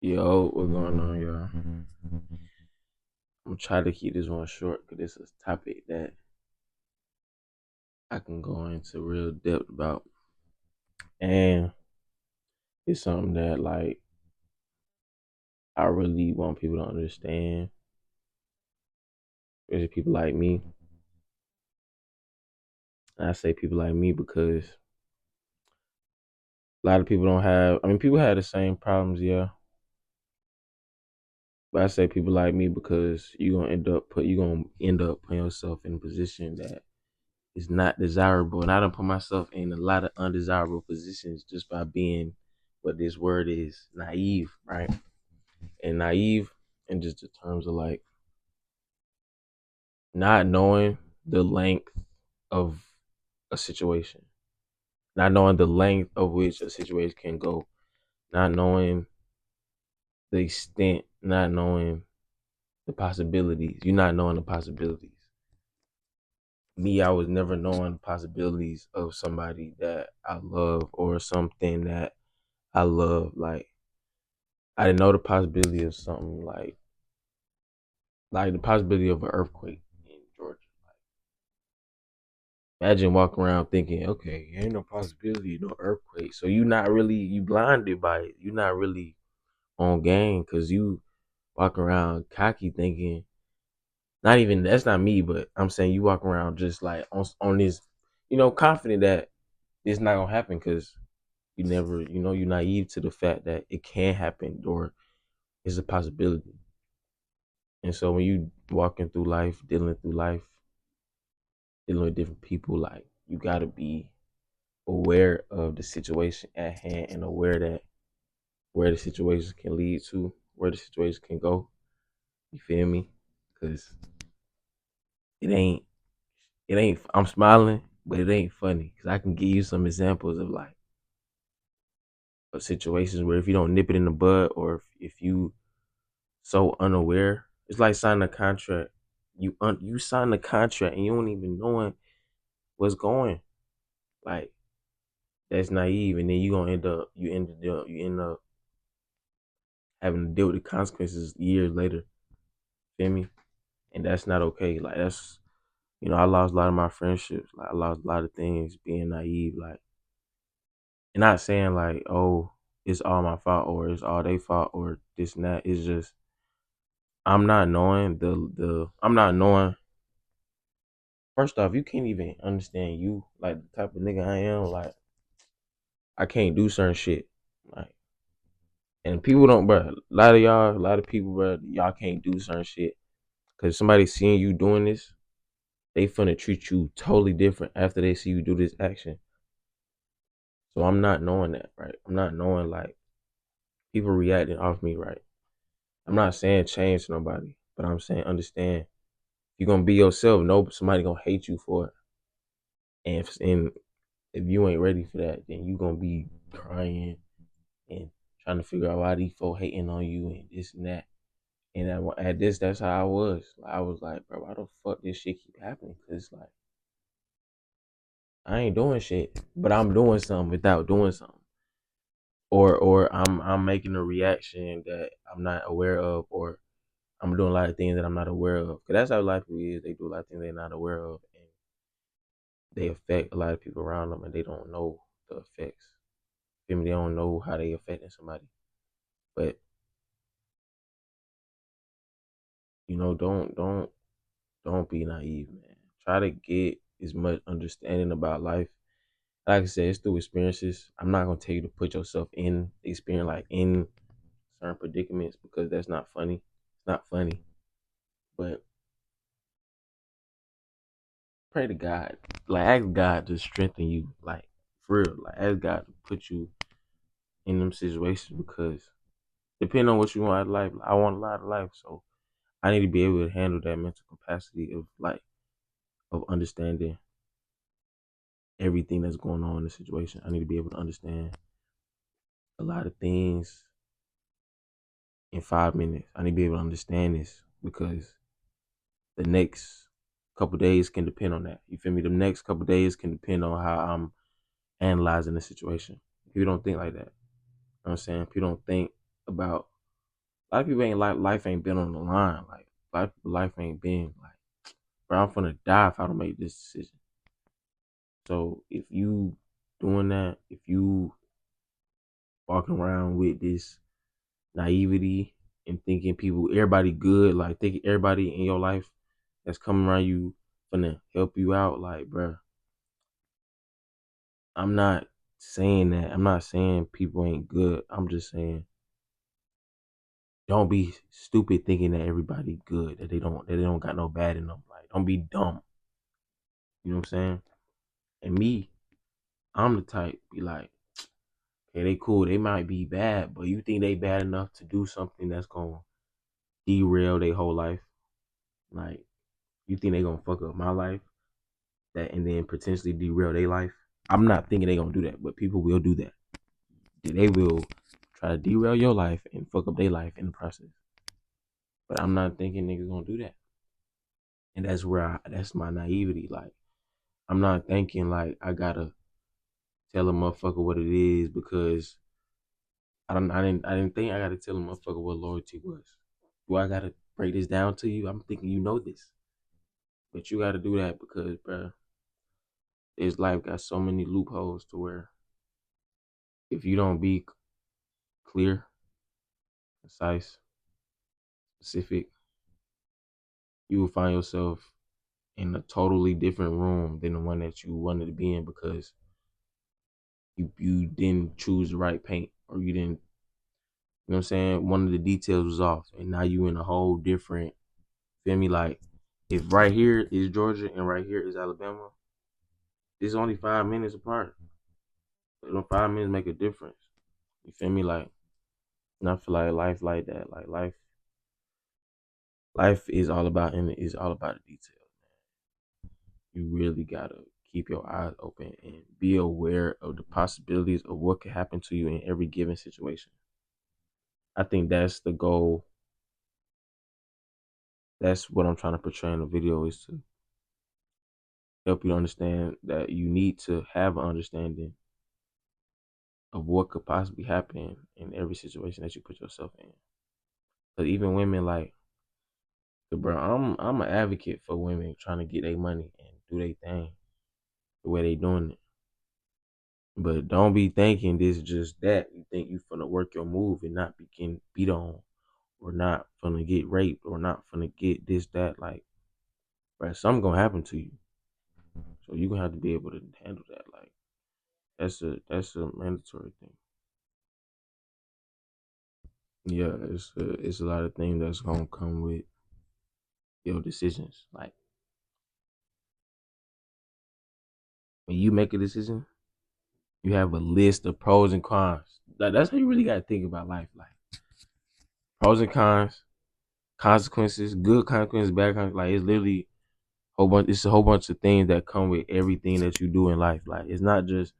Yo, what's going on, y'all? I'm gonna try to keep this one short because this is a topic that I can go into real depth about, and it's something that I really want people to understand, especially people like me. And I say people like me because a lot of people don't have. I mean, people have the same problems, yeah. But I say people like me because you gonna end up putting yourself in a position that is not desirable. And I done put myself in a lot of undesirable positions just by being what this word is, naive, right? And naive in just the terms of not knowing the length of a situation, not knowing the length of which a situation can go, not knowing the extent, not knowing the possibilities. You're not knowing the possibilities. Me, I was never knowing the possibilities of somebody that I love or something that I love. Like I didn't know the possibility of something like the possibility of an earthquake in Georgia. Imagine walking around thinking, okay, ain't no possibility, no earthquake. So you blinded by it. You're not really on game because you walk around cocky thinking, not even that's not me, but I'm saying you walk around just like on this, confident that it's not gonna happen because you never, you're naive to the fact that it can happen or it's a possibility. And so when you walking through life, dealing with different people, like you gotta be aware of the situation at hand and aware that where the situation can lead to, where the situation can go. You feel me? Cause it ain't I'm smiling, but it ain't funny. Cause I can give you some examples of of situations where if you don't nip it in the bud or if you so unaware, it's like signing a contract. You sign the contract and you don't even knowing what's going. Like that's naive, and then you end up having to deal with the consequences years later. Feel me? And that's not okay. Like that's I lost a lot of my friendships. Like I lost a lot of things being naive. Like and not saying like, oh, it's all my fault or it's all their fault or this and that. It's just I'm not knowing the I'm not knowing. First off, you can't even understand you like the type of nigga I am. Like I can't do certain shit. Like and people don't, bro. A lot of people, bro. Y'all can't do certain shit because somebody seeing you doing this, they finna treat you totally different after they see you do this action. So I'm not knowing that, right? I'm not knowing like people reacting off me, right? I'm not saying change nobody, but I'm saying understand. If you're gonna be yourself, no somebody gonna hate you for it. And if you ain't ready for that, then you gonna be crying and trying to figure out why these folks hating on you and this and that. And at this, that's how I was. I was like, bro, why the fuck this shit keep happening? Cause like I ain't doing shit, but I'm doing something without doing something, or I'm making a reaction that I'm not aware of, or I'm doing a lot of things that I'm not aware of. Cause that's how life is. They do a lot of things they're not aware of, and they affect a lot of people around them, and they don't know the effects. Feel me? They don't know how they affecting somebody. But don't be naive, man. Try to get as much understanding about life. Like I said, it's through experiences. I'm not gonna tell you to put yourself in experience like in certain predicaments because that's not funny. It's not funny. But pray to God. Like ask God to strengthen you. Like for real. Like ask God to put you in them situations because depending on what you want out of life, I want a lot of life. So I need to be able to handle that mental capacity of of understanding everything that's going on in the situation. I need to be able to understand a lot of things in 5 minutes. I need to be able to understand this because the next couple days can depend on that. You feel me? The next couple days can depend on how I'm analyzing the situation. People don't think like that. You know what I'm saying? People don't think about a lot of people ain't like life ain't been on the line. Like a lot of people life ain't been like, bro, I'm gonna die if I don't make this decision. So if you doing that, if you walking around with this naivety and thinking people, everybody good, like thinking everybody in your life that's coming around you finna help you out, like, bro, I'm not saying that. I'm not saying people ain't good. I'm just saying don't be stupid thinking that everybody good, that they don't got no bad in them. Like, don't be dumb. You know what I'm saying? And me, I'm the type be like, okay, they cool. They might be bad, but you think they bad enough to do something that's gonna derail their whole life? Like, you think they gonna fuck up my life that and then potentially derail their life? I'm not thinking they gonna do that, but people will do that. They will try to derail your life and fuck up their life in the process. But I'm not thinking niggas gonna do that. And that's my naivety. Like, I'm not thinking like I gotta tell a motherfucker what it is because I didn't think I gotta tell a motherfucker what loyalty was. Do I gotta break this down to you? I'm thinking you know this. But you gotta do that because, bro, this life got so many loopholes to where if you don't be clear, concise, specific, you will find yourself in a totally different room than the one that you wanted to be in because you didn't choose the right paint or you didn't, you know what I'm saying? One of the details was off and now you in a whole different, feel me? Like, if right here is Georgia and right here is Alabama, it's only 5 minutes apart. But them 5 minutes make a difference. You feel me? Like, and I feel like life like that. Like life is all about the details. You really gotta keep your eyes open and be aware of the possibilities of what could happen to you in every given situation. I think that's the goal. That's what I'm trying to portray in the video is to help you understand that you need to have an understanding of what could possibly happen in every situation that you put yourself in. But even women, like, bro, I'm an advocate for women trying to get their money and do their thing the way they doing it. But don't be thinking this is just that. You think you finna work your move and not be getting beat on, or not finna get raped, or not finna get this, that. Like, bro, something gonna happen to you. So you gonna have to be able to handle that. Like, that's a mandatory thing. Yeah, it's a lot of things that's gonna come with your decisions. Like, when you make a decision, you have a list of pros and cons. Like, that's how you really gotta think about life. Like, pros and cons, consequences, good consequences, bad consequences. Like, it's literally whole bunch. It's a whole bunch of things that come with everything that you do in life. Like, it's not just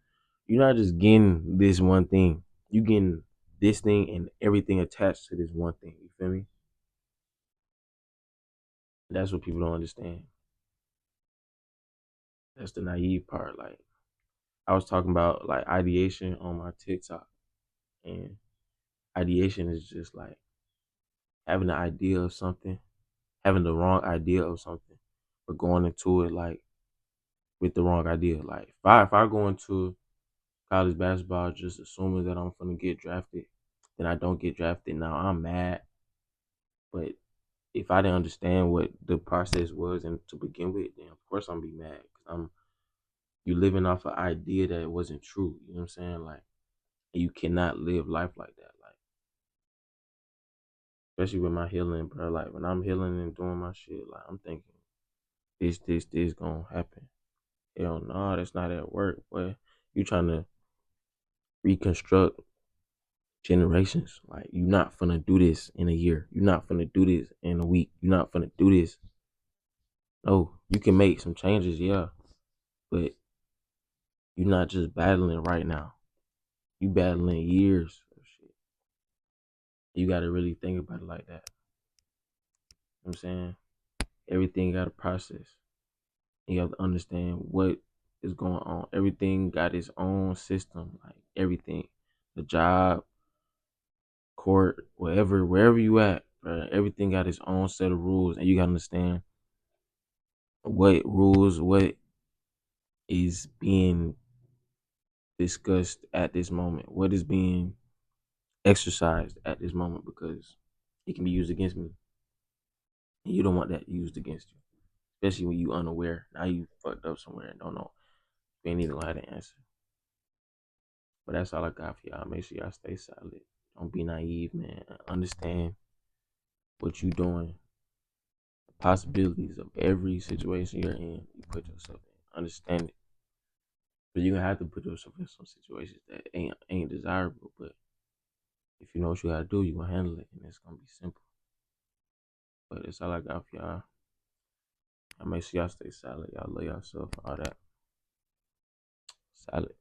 you're not just getting this one thing. You getting this thing and everything attached to this one thing. You feel me? That's what people don't understand. That's the naive part. Like, I was talking about like ideation on my TikTok, and ideation is just like having the idea of something, having the wrong idea of something, but going into it like with the wrong idea. Like, if I go into college basketball just assuming that I'm gonna get drafted, then I don't get drafted. Now I'm mad, but if I didn't understand what the process was and to begin with, then of course I'm be mad because you living off an idea that wasn't true. You know what I'm saying? Like, you cannot live life like that. Like, especially with my healing, bro. Like, when I'm healing and doing my shit, like, I'm thinking this gonna happen. Hell no, that's not at work, boy. You trying to reconstruct generations. Like, you not finna do this in a year. You not finna do this in a week. You not finna do this. No, you can make some changes, yeah, but you're not just battling right now. You battling years of shit. You gotta really think about it like that. You know what I'm saying? Everything got a process. You have to understand what is going on. Everything got its own system. Like, everything. The job, court, wherever you at, bro, everything got its own set of rules, and you gotta understand what is being discussed at this moment, what is being exercised at this moment, because it can be used against me, and you don't want that used against you, especially when you unaware. Now you fucked up somewhere and don't know. You ain't even gonna have the answer. But that's all I got for y'all. Make sure y'all stay solid. Don't be naive, man. Understand what you doing, the possibilities of every situation you're in. You put yourself in. Understand it. But you're gonna have to put yourself in some situations that ain't desirable. But if you know what you gotta do, you gonna handle it, and it's gonna be simple. But that's all I got for y'all. I make sure y'all stay solid. Y'all love yourself, all that. Solid.